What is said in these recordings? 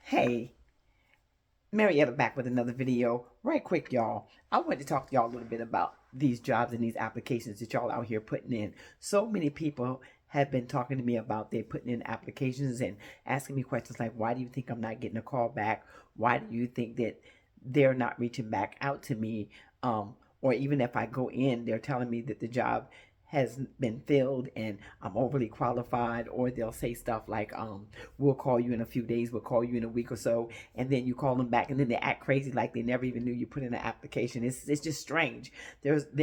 Hey, Marietta back with another video. Right quick, y'all. I want to talk to y'all a little bit about these jobs and these applications that y'all out here putting in. So many people have been talking to me about they putting in applications and asking me questions like, why do you think I'm not getting a call back? Why do you think that they're not reaching back out to me? Or even if I go in, they're telling me that the job has been filled and I'm overly qualified, or they'll say stuff like, we'll call you in a few days, we'll call you in a week or so, and then you call them back and then they act crazy like they never even knew you put in an application. It's just strange.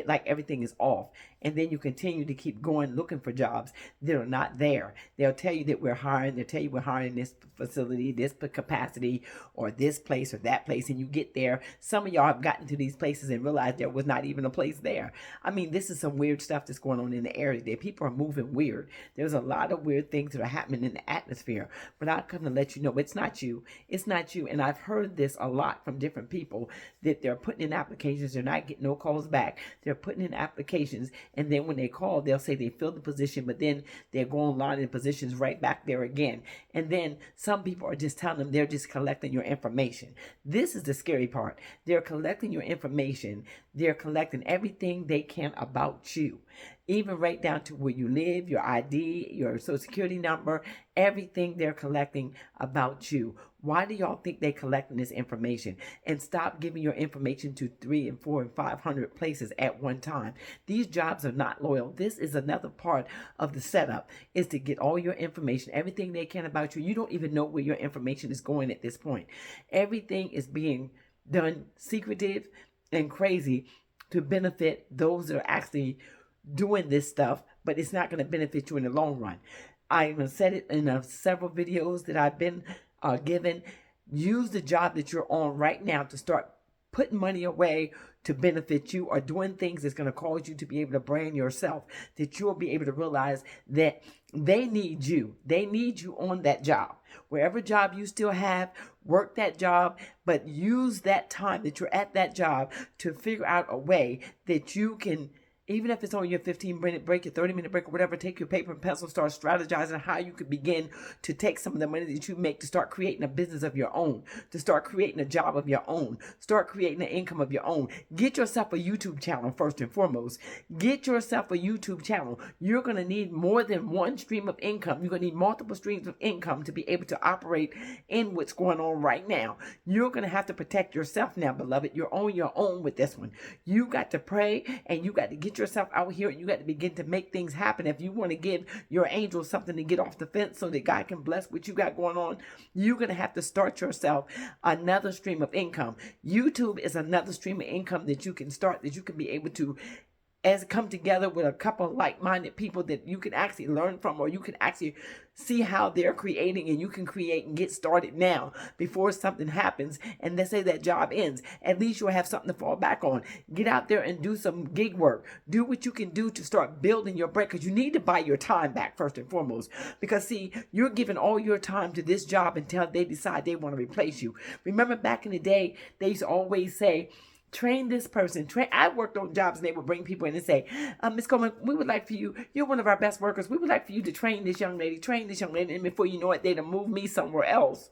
Like everything is off. And then you continue to keep going looking for jobs that are not there. They'll tell you that we're hiring, they'll tell you we're hiring this facility, this capacity, or this place or that place, and you get there. Some of y'all have gotten to these places and realized there was not even a place there. I mean, this is some weird stuff that's going on in the air today. People are moving weird. There's a lot of weird things that are happening in the atmosphere. But I come to let you know it's not you. It's not you. And I've heard this a lot from different people that they're putting in applications. They're not getting no calls back. They're putting in applications. And then when they call, they'll say they filled the position, but then they're going line in positions right back there again. And then some people are just telling them they're just collecting your information. This is the scary part. They're collecting your information. They're collecting everything they can about you, even right down to where you live, your ID, your social security number, everything they're collecting about you. Why do y'all think they're collecting this information? And stop giving your information to 3 and 4 and 500 places at one time. These jobs are not loyal. This is another part of the setup, is to get all your information, everything they can about you. You don't even know where your information is going at this point. Everything is being done secretive and crazy to benefit those that are actually doing this stuff, but it's not going to benefit you in the long run. I even said it in several videos that I've been given. Use the job that you're on right now to start putting money away to benefit you, or doing things that's going to cause you to be able to brand yourself, that you'll be able to realize that they need you. They need you on that job. Wherever job you still have, work that job, but use that time that you're at that job to figure out a way that you can, even if it's on your 15-minute break, your 30-minute break, or whatever, take your paper and pencil, start strategizing how you could begin to take some of the money that you make to start creating a business of your own, to start creating a job of your own, start creating an income of your own. Get yourself a YouTube channel first and foremost. Get yourself a YouTube channel. You're going to need more than one stream of income. You're going to need multiple streams of income to be able to operate in what's going on right now. You're going to have to protect yourself now, beloved. You're on your own with this one. You got to pray, and you got to get yourself out here, and you got to begin to make things happen. If you want to give your angels something to get off the fence so that God can bless what you got going on, you're going to have to start yourself another stream of income. YouTube is another stream of income that you can start, that you can be able to come together with a couple of like-minded people that you can actually learn from, or you can actually see how they're creating, and you can create and get started now before something happens and let's say that job ends. At least you'll have something to fall back on. Get out there and do some gig work. Do what you can do to start building your bread, because you need to buy your time back first and foremost. Because see, you're giving all your time to this job until they decide they want to replace you. Remember back in the day, they used to always say, train this person. I worked on jobs and they would bring people in and say, Ms. Coleman, we would like for you, you're one of our best workers. We would like for you to train this young lady. And before you know it, they'd have moved me somewhere else,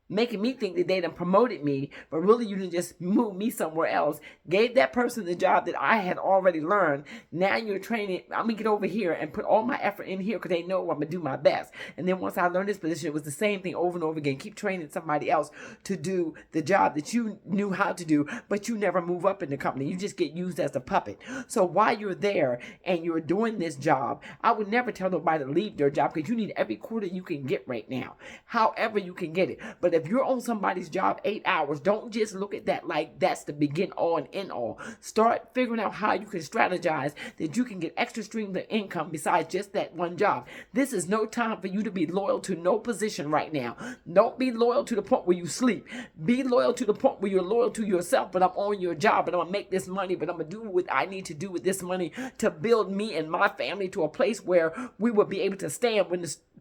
making me think that they done promoted me, but really you done just moved me somewhere else, gave that person the job that I had already learned. Now you're training, I'm going to get over here and put all my effort in here because they know I'm going to do my best. And then once I learned this position, it was the same thing over and over again. Keep training somebody else to do the job that you knew how to do, but you never move up in the company. You just get used as a puppet. So while you're there and you're doing this job, I would never tell nobody to leave their job, because you need every quarter you can get right now, however you can get it. But if you're on somebody's job 8 hours, don't just look at that like that's the begin all and end all. Start figuring out how you can strategize that you can get extra streams of income besides just that one job. This is no time for you to be loyal to no position right now. Don't be loyal to the point where you sleep. Be loyal to the point where you're loyal to yourself. But I'm on your job, and I'm going to make this money, but I'm going to do what I need to do with this money to build me and my family to a place where we will be able to stand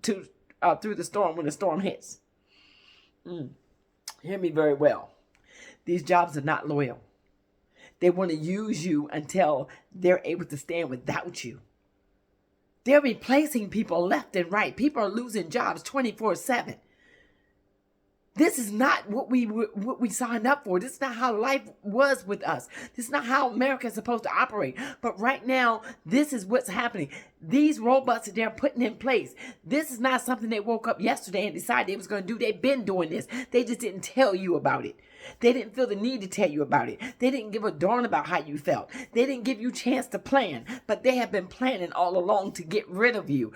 through the storm when the storm hits. Hear me very well. These jobs are not loyal. They want to use you until they're able to stand without you. They're replacing people left and right. People are losing jobs 24/7. This is not what we signed up for. This is not how life was with us. This is not how America is supposed to operate. But right now, this is what's happening. These robots that they're putting in place, this is not something they woke up yesterday and decided they was going to do. They've been doing this. They just didn't tell you about it. They didn't feel the need to tell you about it. They didn't give a darn about how you felt. They didn't give you a chance to plan. But they have been planning all along to get rid of you.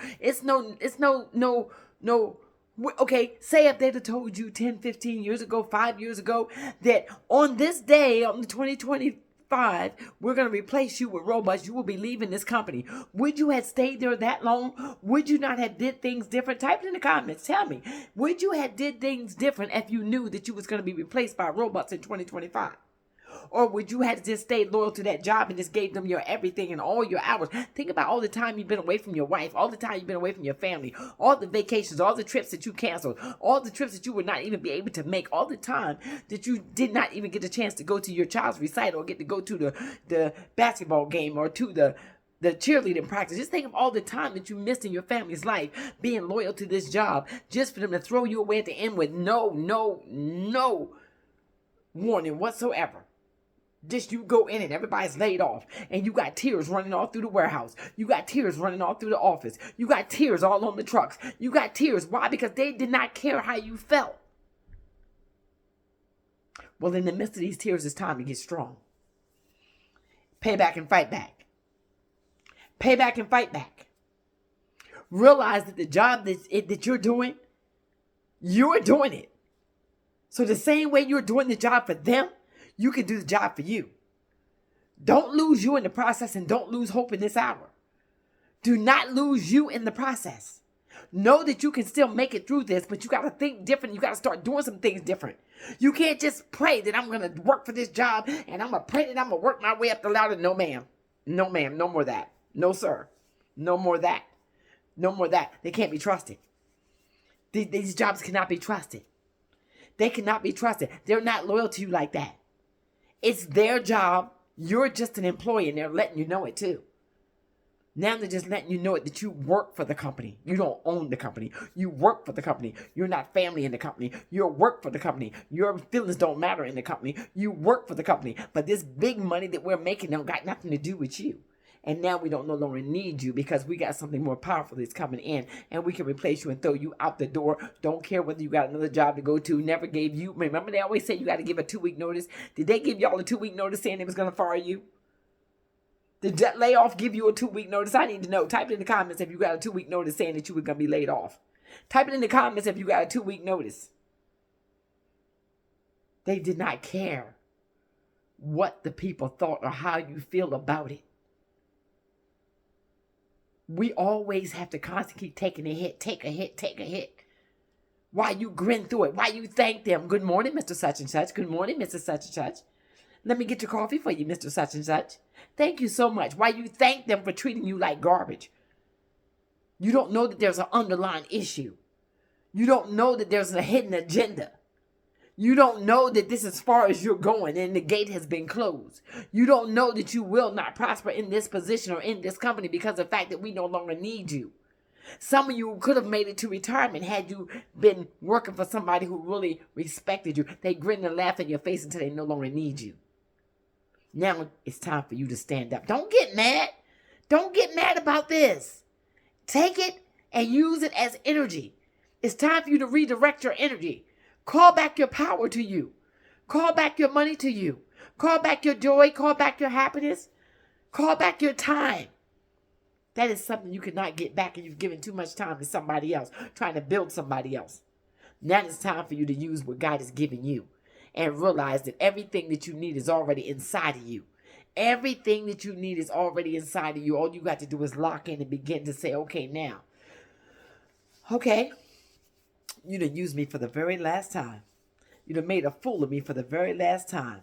Okay, say if they'd have told you 10, 15 years ago, 5 years ago, that on this day, on the 2025, we're going to replace you with robots. You will be leaving this company. Would you have stayed there that long? Would you not have did things different? Type it in the comments. Tell me. Would you have did things different if you knew that you was going to be replaced by robots in 2025? Or would you have just stayed loyal to that job and just gave them your everything and all your hours? Think about all the time you've been away from your wife, all the time you've been away from your family, all the vacations, all the trips that you canceled, all the trips that you would not even be able to make, all the time that you did not even get a chance to go to your child's recital or get to go to the basketball game or to the cheerleading practice. Just think of all the time that you missed in your family's life being loyal to this job just for them to throw you away at the end with no warning whatsoever. Just you go in and everybody's laid off and you got tears running all through the warehouse. You got tears running all through the office. You got tears all on the trucks. You got tears. Why? Because they did not care how you felt. Well, in the midst of these tears, it's time to get strong. Pay back and fight back. Pay back and fight back. Realize that the job that you're doing it. So the same way you're doing the job for them, you can do the job for you. Don't lose you in the process and don't lose hope in this hour. Do not lose you in the process. Know that you can still make it through this, but you got to think different. You got to start doing some things different. You can't just pray that I'm going to work for this job and I'm going to pray that I'm going to work my way up the ladder. No, ma'am. No, ma'am. No more of that. No, sir. No more of that. No more of that. They can't be trusted. These jobs cannot be trusted. They cannot be trusted. They're not loyal to you like that. It's their job. You're just an employee and they're letting you know it too. Now they're just letting you know it that you work for the company. You don't own the company. You work for the company. You're not family in the company. You work for the company. Your feelings don't matter in the company. You work for the company. But this big money that we're making don't got nothing to do with you. And now we don't no longer need you because we got something more powerful that's coming in and we can replace you and throw you out the door. Don't care whether you got another job to go to. Never gave you. Remember they always say you got to give a 2-week notice. Did they give y'all a 2-week notice saying they was going to fire you? Did that layoff give you a 2-week notice? I need to know. Type it in the comments if you got a 2-week notice saying that you were going to be laid off. Type it in the comments if you got a 2-week notice. They did not care what the people thought or how you feel about it. We always have to constantly keep taking a hit, take a hit. Why you grin through it? Why you thank them? Good morning, Mr. Such and Such. Good morning, Mr. Such and Such. Let me get your coffee for you, Mr. Such and Such. Thank you so much. Why you thank them for treating you like garbage? You don't know that there's an underlying issue. You don't know that there's a hidden agenda. You don't know that this is as far as you're going and the gate has been closed. You don't know that you will not prosper in this position or in this company because of the fact that we no longer need you. Some of you could have made it to retirement had you been working for somebody who really respected you. They grin and laugh in your face until they no longer need you. Now it's time for you to stand up. Don't get mad. Don't get mad about this. Take it and use it as energy. It's time for you to redirect your energy. Call back your power to you. Call back your money to you. Call back your joy. Call back your happiness. Call back your time. That is something you cannot get back and you've given too much time to somebody else, trying to build somebody else. Now it's time for you to use what God has given you and realize that everything that you need is already inside of you. Everything that you need is already inside of you. All you got to do is lock in and begin to say, okay, now. Okay. You done used me for the very last time. You done made a fool of me for the very last time.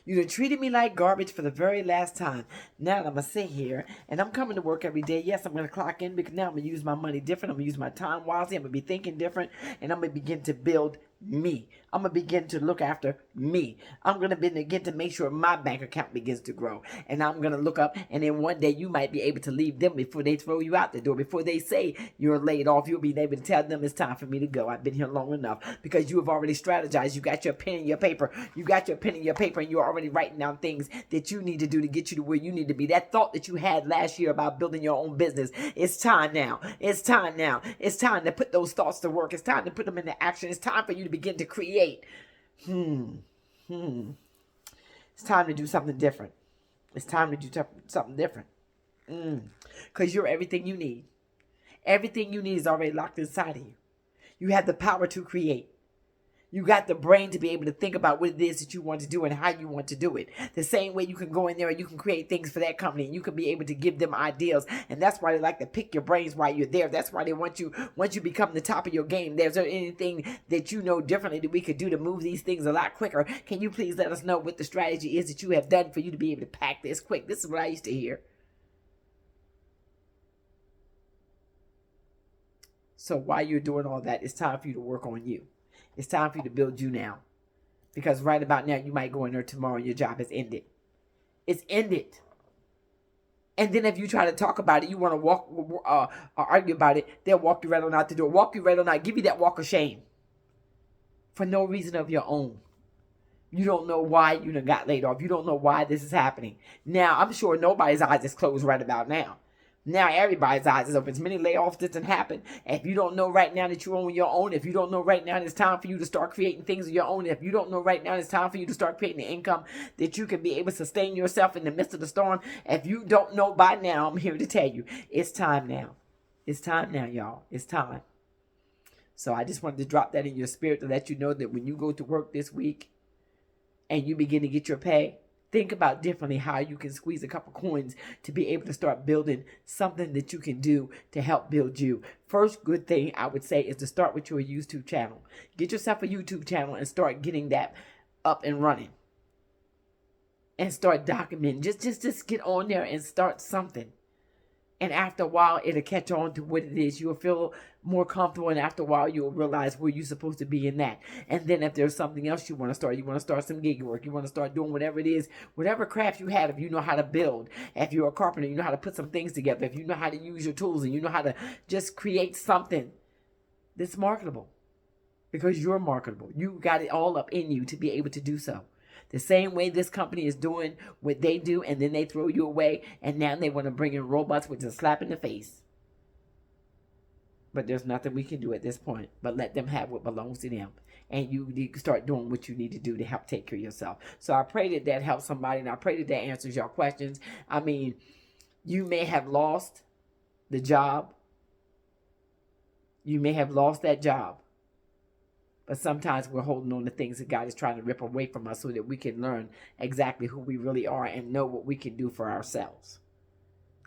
You done treated me like garbage for the very last time. Now I'm going to sit here and I'm coming to work every day. Yes, I'm going to clock in because now I'm going to use my money different. I'm going to use my time wisely. I'm going to be thinking different and I'm going to begin to build me. I'm going to begin to look after me. I'm going to begin to make sure my bank account begins to grow. And I'm going to look up, and then one day you might be able to leave them before they throw you out the door. Before they say you're laid off, you'll be able to tell them it's time for me to go. I've been here long enough, because you have already strategized. You got your pen and your paper. You got your pen and your paper, and you're already writing down things that you need to do to get you to where you need to be. That thought that you had last year about building your own business, it's time now. It's time now. It's time to put those thoughts to work. It's time to put them into action. It's time for you to begin to create. It's time to do something different. It's time to do something different. Because you're everything you need. Everything you need is already locked inside of you. You have the power to create. You got the brain to be able to think about what it is that you want to do and how you want to do it. The same way you can go in there and you can create things for that company, and you can be able to give them ideas. And that's why they like to pick your brains while you're there. That's why they want you, once you become the top of your game. There's anything that you know differently that we could do to move these things a lot quicker? Can you please let us know what the strategy is that you have done for you to be able to pack this quick? This is what I used to hear. So while you're doing all that, it's time for you to work on you. It's time for you to build you now. Because right about now, you might go in there tomorrow and your job has ended. It's ended. And then if you try to talk about it, you want to argue about it, they'll walk you right on out the door. Walk you right on out. Give you that walk of shame. For no reason of your own. You don't know why you done got laid off. You don't know why this is happening. Now, I'm sure nobody's eyes is closed right about now. Now everybody's eyes is open. As many layoffs didn't happen. If you don't know right now that you're on your own, if you don't know right now it's time for you to start creating things of your own, if you don't know right now it's time for you to start creating the income that you can be able to sustain yourself in the midst of the storm, if you don't know by now, I'm here to tell you, it's time now. It's time now, y'all. It's time. So I just wanted to drop that in your spirit to let you know that when you go to work this week and you begin to get your pay, think about differently how you can squeeze a couple coins to be able to start building something that you can do to help build you. First good thing I would say is to start with your YouTube channel. Get yourself a YouTube channel and start getting that up and running. And start documenting. Just get on there and start something. And after a while, it'll catch on to what it is. You'll feel more comfortable. And after a while, you'll realize where you're supposed to be in that. And then if there's something else you want to start some gig work. You want to start doing whatever it is, whatever craft you have. If you know how to build, if you're a carpenter, you know how to put some things together. If you know how to use your tools and you know how to just create something that's marketable. Because you're marketable. You got it all up in you to be able to do so. The same way this company is doing what they do, and then they throw you away, and now they want to bring in robots with a slap in the face. But there's nothing we can do at this point but let them have what belongs to them. And you need to start doing what you need to do to help take care of yourself. So I pray that that helps somebody, and I pray that that answers your questions. I mean, you may have lost the job. You may have lost that job. But sometimes we're holding on to things that God is trying to rip away from us so that we can learn exactly who we really are and know what we can do for ourselves.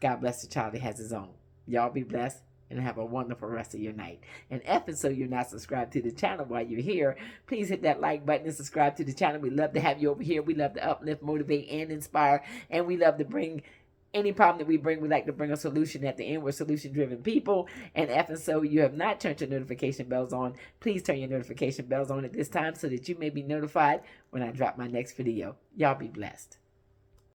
God bless the child that has his own. Y'all be blessed and have a wonderful rest of your night. And so you're not subscribed to the channel while you're here, please hit that like button and subscribe to the channel. We love to have you over here. We love to uplift, motivate, and inspire. And we love to bring any problem that we bring, we like to bring a solution at the end. We're solution-driven people. And so you have not turned your notification bells on, please turn your notification bells on at this time so that you may be notified when I drop my next video. Y'all be blessed.